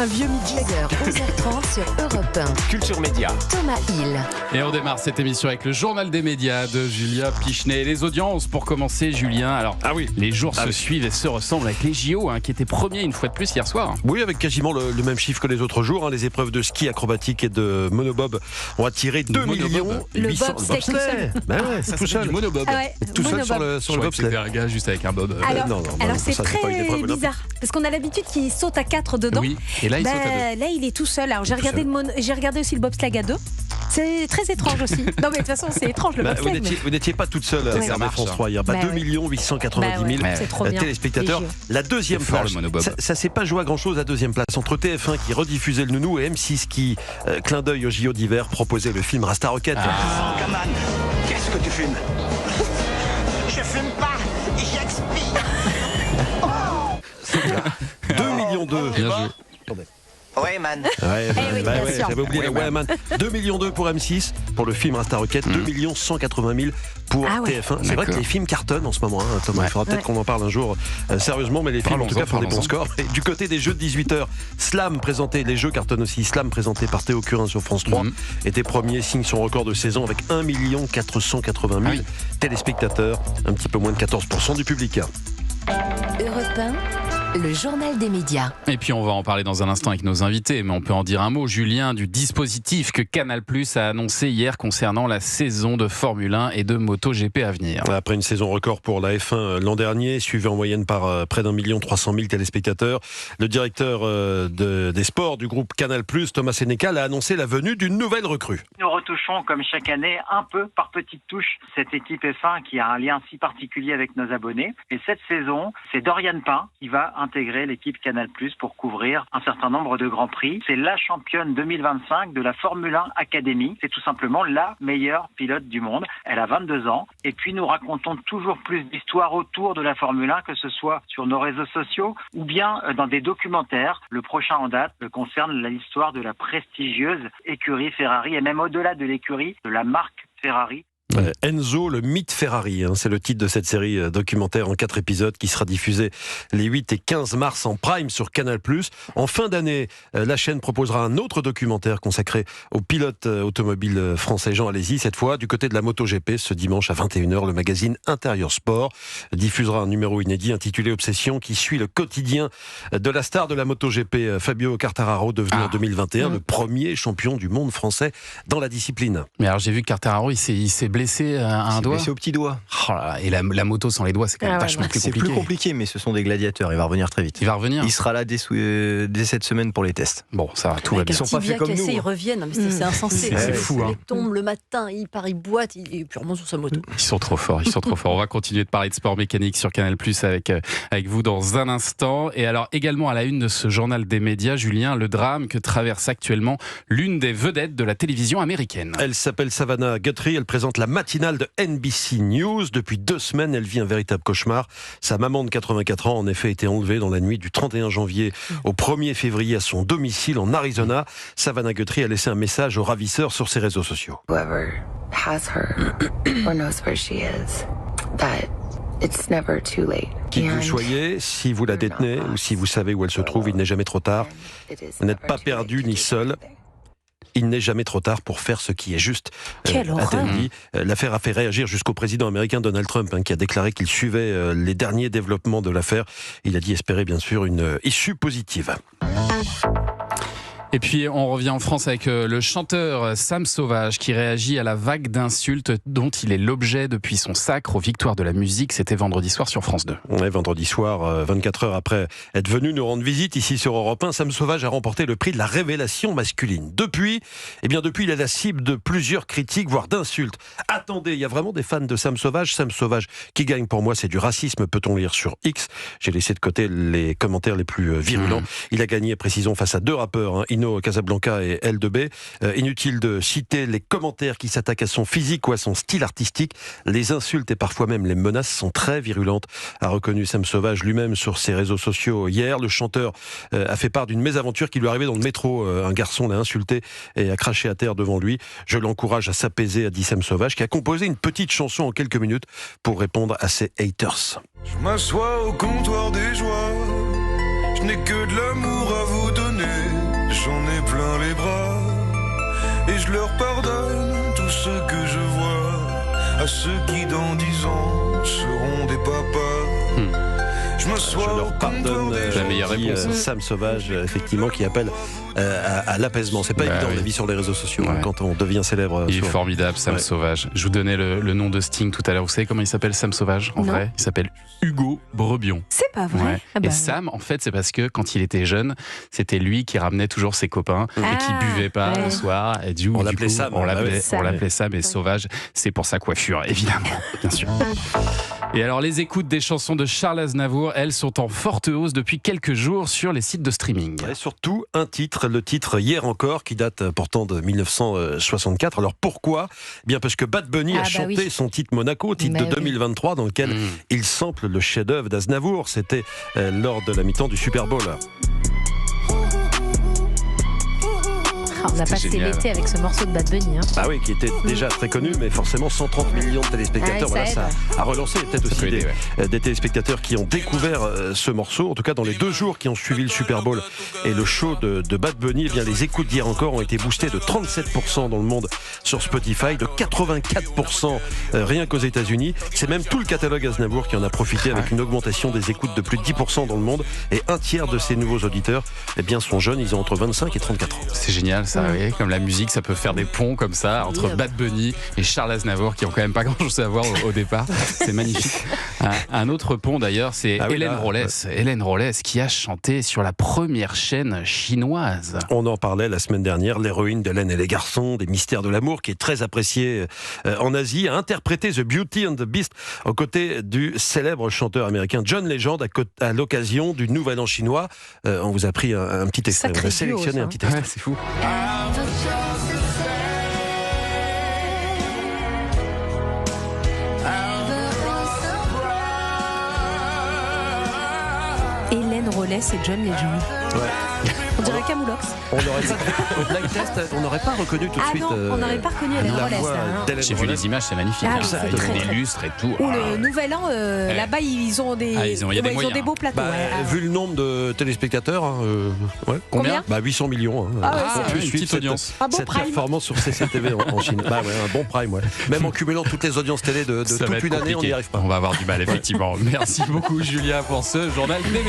Un vieux midi. 11h30 sur Europe 1. Culture Média. Thomas Hill. Et on démarre cette émission avec le journal des médias de Julien Pichenet. Les audiences pour commencer, Julien. Alors, les jours se suivent et se ressemblent avec les JO qui étaient premiers une fois de plus hier soir. Oui, avec quasiment le même chiffre que les autres jours. Les épreuves de ski acrobatique et de monobob ont attiré 2 millions 800 Le bobsleigh tout seul. Ça tout seul. du monobob. Ah ouais, Tout seul sur le bobsleigh. C'était un gars juste avec un bob. Alors c'est très bizarre parce qu'on a l'habitude qu'il saute à 4 dedans. Oui, et là il saute à 2. Là il est tout seul. Alors j'ai regardé aussi le bobsleigh à 2. C'est très étrange aussi. Non mais de toute façon c'est étrange le bobsleigh. Vous n'étiez pas toute seule à regarder France 3 hier. 2 890 000 téléspectateurs. La deuxième place, ça s'est pas joué à grand chose à deuxième place. Entre TF1 qui rediffusait le nounou et M6 qui, clin d'œil au JO d'hiver, proposait le film Rasta Rocket. Gaman, qu'est-ce que tu fumes? Je fume pas, j'expire. 2 millions d'euros. Bien joué. Ouais, man. J'avais oublié le ouais, man. 2 millions d'euros pour M6 pour le film Rasta Rocket, 2 180 000 pour TF1. C'est vrai que les films cartonnent en ce moment, Thomas. Il faudra peut-être qu'on en parle un jour sérieusement, mais les films en tout cas font des bons scores. Et du côté des jeux de 18h, Slam présenté, les jeux cartonnent aussi. Slam présenté par Théo Curin sur France 3 était premier, signe son record de saison avec 1 480 000 téléspectateurs, un petit peu moins de 14% du public. Europe 1. Le journal des médias. Et puis on va en parler dans un instant avec nos invités, mais on peut en dire un mot, Julien, du dispositif que Canal+ a annoncé hier concernant la saison de Formule 1 et de MotoGP à venir. Après une saison record pour la F1 l'an dernier, suivie en moyenne par près d'1 300 000 téléspectateurs, le directeur des sports du groupe Canal+, Thomas Sénécal, a annoncé la venue d'une nouvelle recrue. Nous retouchons, comme chaque année, un peu par petites touches, cette équipe F1 qui a un lien si particulier avec nos abonnés. Et cette saison, c'est Doriane Pain qui va intégrer l'équipe Canal+ pour couvrir un certain nombre de grands prix. C'est la championne 2025 de la Formule 1 Academy. C'est tout simplement la meilleure pilote du monde. Elle a 22 ans. Et puis nous racontons toujours plus d'histoires autour de la Formule 1, que ce soit sur nos réseaux sociaux ou bien dans des documentaires. Le prochain en date concerne l'histoire de la prestigieuse écurie Ferrari et même au-delà de l'écurie, de la marque Ferrari. Enzo, le mythe Ferrari, c'est le titre de cette série documentaire en 4 épisodes qui sera diffusée les 8 et 15 mars en prime sur Canal+. En fin d'année, la chaîne proposera un autre documentaire consacré au pilote automobile français Jean Alesi. Cette fois, du côté de la MotoGP, ce dimanche à 21h, le magazine Intérieur Sport diffusera un numéro inédit intitulé Obsession qui suit le quotidien de la star de la MotoGP, Fabio Quartararo, devenu en 2021 le premier champion du monde français dans la discipline. Mais alors j'ai vu que Quartararo, il s'est blessé à un doigt. Blessé au petit doigt. Oh là là, et la moto sans les doigts, c'est quand même vachement plus compliqué. C'est plus compliqué, mais ce sont des gladiateurs. Il va revenir très vite. Il va revenir. Il sera là dès cette semaine pour les tests. Bon, ça va, tout va bien. Ils sont pas fait comme nous. Ils reviennent, c'est insensé. C'est fou. Il tombe le matin, il part, il boite, il est purement sur sa moto. Ils sont trop forts, On va continuer de parler de sport mécanique sur Canal+ avec vous dans un instant. Et alors également à la une de ce journal des médias, Julien, le drame que traverse actuellement l'une des vedettes de la télévision américaine. Elle s'appelle Savannah Guthrie, elle présente la matinale de NBC News. Depuis 2 semaines, elle vit un véritable cauchemar. Sa maman de 84 ans, en effet, a été enlevée dans la nuit du 31 janvier au 1er février à son domicile en Arizona. Savannah Guthrie a laissé un message aux ravisseurs sur ses réseaux sociaux. Whoever has her or knows where she is, that it's never too late. Qui que vous soyez, si vous la détenez ou si vous savez où elle se trouve, il n'est jamais trop tard. Vous n'êtes pas perdu ni seul. Il n'est jamais trop tard pour faire ce qui est juste, a-t-elle dit. L'affaire a fait réagir jusqu'au président américain Donald Trump, qui a déclaré qu'il suivait les derniers développements de l'affaire. Il a dit espérer bien sûr une issue positive. Et puis on revient en France avec le chanteur Sam Sauvage qui réagit à la vague d'insultes dont il est l'objet depuis son sacre aux Victoires de la musique. C'était vendredi soir sur France 2. Ouais, vendredi soir, 24 heures après être venu nous rendre visite ici sur Europe 1, Sam Sauvage a remporté le prix de la révélation masculine. Depuis, il est la cible de plusieurs critiques, voire d'insultes. Attendez, il y a vraiment des fans de Sam Sauvage. Sam Sauvage qui gagne pour moi, c'est du racisme, peut-on lire sur X. J'ai laissé de côté les commentaires les plus virulents. Il a gagné, précisons, face à 2 rappeurs, Casablanca et L2B. Inutile de citer les commentaires qui s'attaquent à son physique ou à son style artistique. Les insultes et parfois même les menaces sont très virulentes, a reconnu Sam Sauvage lui-même sur ses réseaux sociaux hier. Le chanteur a fait part d'une mésaventure qui lui est arrivée dans le métro. Un garçon l'a insulté et a craché à terre devant lui. Je l'encourage à s'apaiser, a dit Sam Sauvage, qui a composé une petite chanson en quelques minutes pour répondre à ses haters. Je m'assois au comptoir des joies, je n'ai que de l'amour à vous donner. je leur pardonne tout ce que je vois, à ceux qui dans 10 ans seront des papas. Je leur pardonne, la meilleure réponse. Sam Sauvage, effectivement, qui appelle à l'apaisement. C'est pas évident, la vie sur les réseaux sociaux, quand on devient célèbre. Il est formidable, Sam Sauvage. Je vous donnais le nom de Sting tout à l'heure. Vous savez comment il s'appelle, Sam Sauvage, en vrai? Il s'appelle Hugo Brebion. C'est pas vrai. Et Sam, en fait, c'est parce que quand il était jeune, c'était lui qui ramenait toujours ses copains et qui buvait pas le soir. Et on l'appelait Sam. On l'appelait Sam, et Sauvage, c'est pour sa coiffure, évidemment, bien sûr. Et alors, les écoutes des chansons de Charles Aznavour, elles sont en forte hausse depuis quelques jours sur les sites de streaming. Et surtout un titre, le titre Hier encore, qui date pourtant de 1964. Alors pourquoi ? Bien parce que Bad Bunny a chanté son titre Monaco, titre de 2023, dans lequel il sample le chef-d'œuvre d'Aznavour. C'était lors de la mi-temps du Super Bowl. On a passé l'été avec ce morceau de Bad Bunny. Ah oui, qui était déjà très connu, mais forcément 130 millions de téléspectateurs. Ça a relancé peut-être aussi des téléspectateurs qui ont découvert ce morceau. En tout cas, dans les 2 jours qui ont suivi le Super Bowl et le show de Bad Bunny, eh bien, les écoutes d'Hier encore ont été boostées de 37% dans le monde sur Spotify, de 84% rien qu'aux États-Unis. C'est même tout le catalogue Aznavour qui en a profité, avec une augmentation des écoutes de plus de 10% dans le monde. Et un tiers de ces nouveaux auditeurs sont jeunes, ils ont entre 25 et 34 ans. C'est génial. Ça, comme la musique, ça peut faire des ponts comme ça entre Bad Bunny et Charles Aznavour, qui ont quand même pas grand-chose à voir au départ. C'est magnifique. Un autre pont d'ailleurs, c'est Hélène Rollès. Hélène Rollès qui a chanté sur la première chaîne chinoise. On en parlait la semaine dernière, l'héroïne d'Hélène et les garçons, des mystères de l'amour, qui est très appréciée en Asie, a interprété The Beauty and the Beast aux côtés du célèbre chanteur américain John Legend à l'occasion du Nouvel An chinois. On vous a pris un petit extrait. On a sélectionné un petit extrait. C'est fou. Hélène Rollès et John Legend. On dirait Camoulox. Au blind test, on n'aurait pas reconnu tout de suite. Non, on n'aurait pas reconnu Hélène Rollès. J'ai vu les images, c'est magnifique. Ça donne des lustres et tout. Ou le Nouvel An, là-bas, ils ont des, ils ont des beaux plateaux. Vu le nombre de téléspectateurs, combien 800 millions. Une petite audience. Cette performance sur CCTV en Chine. Un bon prime, Même en cumulant toutes les audiences télé de toute une année, on n'y arrive pas. On va avoir du mal, effectivement. Merci beaucoup, Julien, pour ce journal des médias.